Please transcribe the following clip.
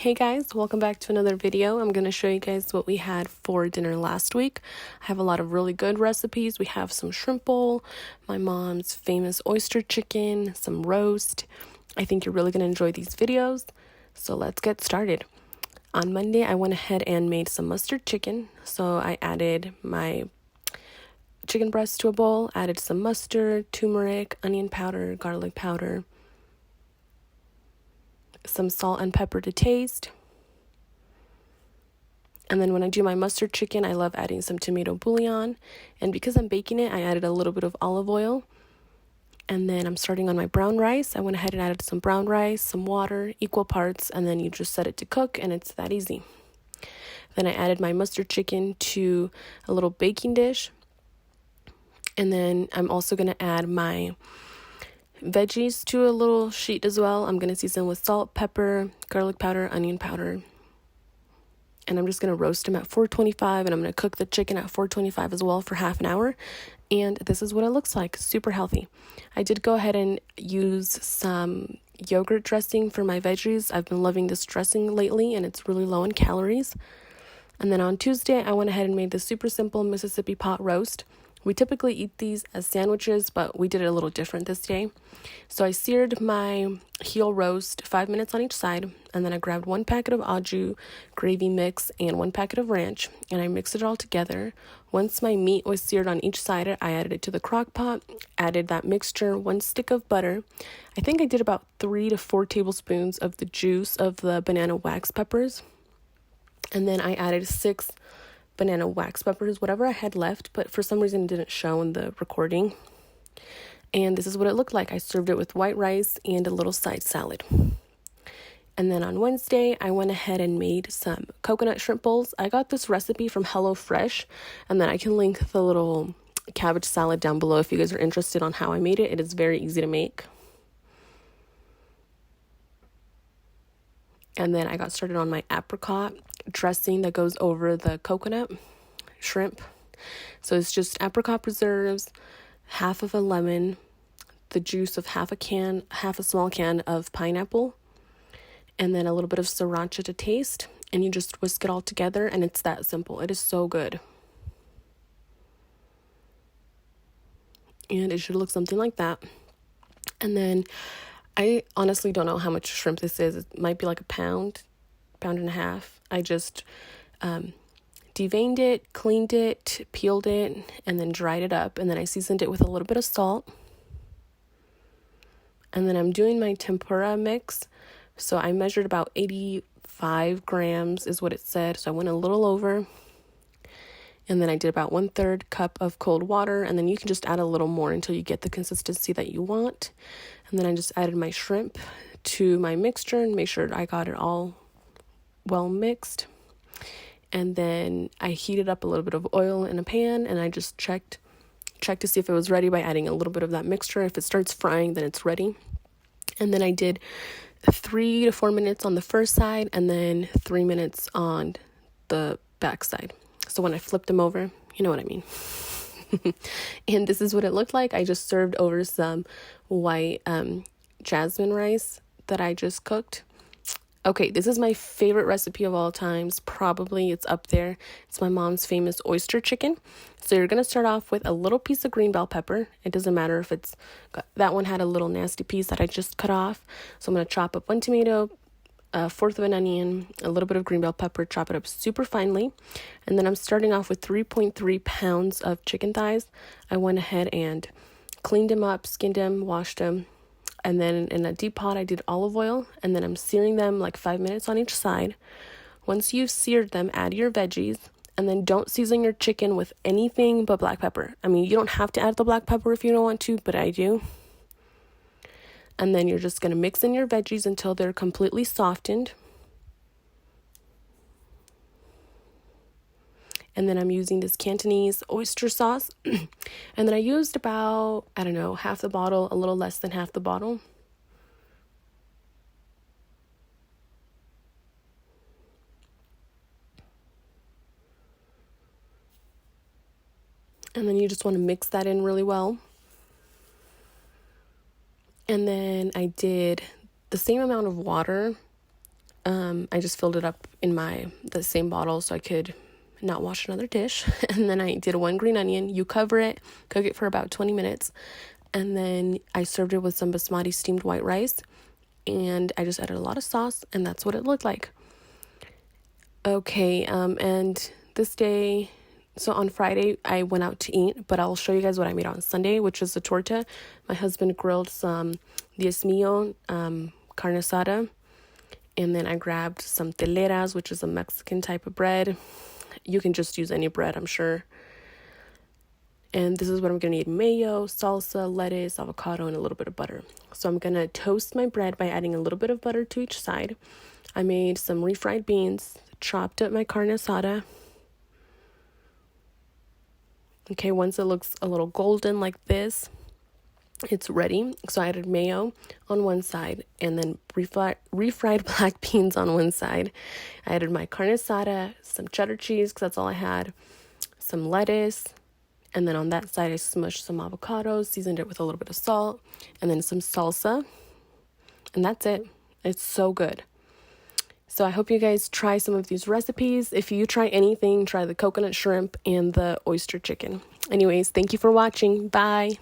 Hey guys, welcome back to another video. I'm going to show you guys what we had for dinner last week. I have a lot of really good recipes. We have some shrimp bowl, my mom's famous oyster chicken, some roast. I think you're really going to enjoy these videos. So let's get started. On Monday, I went ahead and made some mustard chicken. So I added my chicken breast to a bowl, added some mustard, turmeric, onion powder, garlic powder, some salt and pepper to taste. And then when I do my mustard chicken, I love adding some tomato bouillon. And because I'm baking it, I added a little bit of olive oil. And then I'm starting on my brown rice. I went ahead and added some brown rice, some water, equal parts, and then you just set it to cook, and it's that easy. Then I added my mustard chicken to a little baking dish. And then I'm also going to add my veggies to a little sheet as well. I'm going to season with salt, pepper, garlic powder, onion powder. And I'm just going to roast them at 425, and I'm going to cook the chicken at 425 as well for half an hour. And this is what it looks like. Super healthy. I did go ahead and use some yogurt dressing for my veggies. I've been loving this dressing lately, and it's really low in calories. And then on Tuesday, I went ahead and made this super simple Mississippi pot roast. We typically eat these as sandwiches, but we did it a little different this day. So I seared my heel roast 5 minutes on each side, and then I grabbed 1 packet of au jus gravy mix and 1 packet of ranch, and I mixed it all together. Once my meat was seared on each side, I added it to the crock pot, added that mixture, 1 stick of butter. I think I did about 3 to 4 tablespoons of the juice of the banana wax peppers, and then I added 6 banana wax peppers, whatever I had left, but for some reason it didn't show in the recording. And this is what it looked like. I served it with white rice and a little side salad. And then on Wednesday, I went ahead and made some coconut shrimp bowls. I got this recipe from HelloFresh, and then I can link the little cabbage salad down below if you guys are interested on how I made it. It is very easy to make. And then I got started on my apricot dressing that goes over the coconut shrimp. So it's just apricot preserves, half of a lemon, the juice of half a small can of pineapple, and then a little bit of sriracha to taste. And you just whisk it all together, and it's that simple. It is so good. And it should look something like that. And then I honestly don't know how much shrimp this is. It might be like a pound and a half. I just deveined it, cleaned it, peeled it, and then dried it up. And then I seasoned it with a little bit of salt. And then I'm doing my tempura mix. So I measured about 85 grams is what it said. So I went a little over. And then I did about 1/3 cup of cold water. And then you can just add a little more until you get the consistency that you want. And then I just added my shrimp to my mixture and made sure I got it all well mixed. And then I heated up a little bit of oil in a pan, and I just checked to see if it was ready by adding a little bit of that mixture. If it starts frying, then it's ready. And then I did 3 to 4 minutes on the first side, and then 3 minutes on the back side. So when I flipped them over, you know what I mean. And this is what it looked like. I just served over some white jasmine rice that I just cooked. Okay, this is my favorite recipe of all times. Probably it's up there. It's my mom's famous oyster chicken. So you're going to start off with a little piece of green bell pepper. It doesn't matter if it's, that one had a little nasty piece that I just cut off. So I'm going to chop up 1 tomato, 1/4 of an onion, a little bit of green bell pepper, chop it up super finely. And then I'm starting off with 3.3 pounds of chicken thighs. I went ahead and cleaned them up, skinned them, washed them. And then in a deep pot, I did olive oil, and then I'm searing them like 5 minutes on each side. Once you've seared them, add your veggies, and then don't season your chicken with anything but black pepper. I mean, you don't have to add the black pepper if you don't want to, but I do. And then you're just going to mix in your veggies until they're completely softened. And then I'm using this Cantonese oyster sauce. And then I used about, half the bottle, a little less than half the bottle. And then you just want to mix that in really well. And then I did the same amount of water I just filled it up in the same bottle so I could not wash another dish. And then I did one green onion. You cover it, cook it for about 20 minutes. And then I served it with some basmati steamed white rice. And I just added a lot of sauce, and that's what it looked like. Okay, and this day, so on Friday, I went out to eat, but I'll show you guys what I made on Sunday, which is a torta. My husband grilled some diez mío, carne asada, and then I grabbed some teleras, which is a Mexican type of bread. You can just use any bread, I'm sure. And this is what I'm going to need: mayo, salsa, lettuce, avocado, and a little bit of butter. So I'm going to toast my bread by adding a little bit of butter to each side. I made some refried beans, chopped up my carne asada. Okay, once it looks a little golden like this, it's ready. So I added mayo on one side and then refried black beans on one side. I added my carne asada, some cheddar cheese, because that's all I had, some lettuce. And then on that side, I smushed some avocados, seasoned it with a little bit of salt, and then some salsa. And that's it. It's so good. So I hope you guys try some of these recipes. If you try anything, try the coconut shrimp and the oyster chicken. Anyways, thank you for watching. Bye.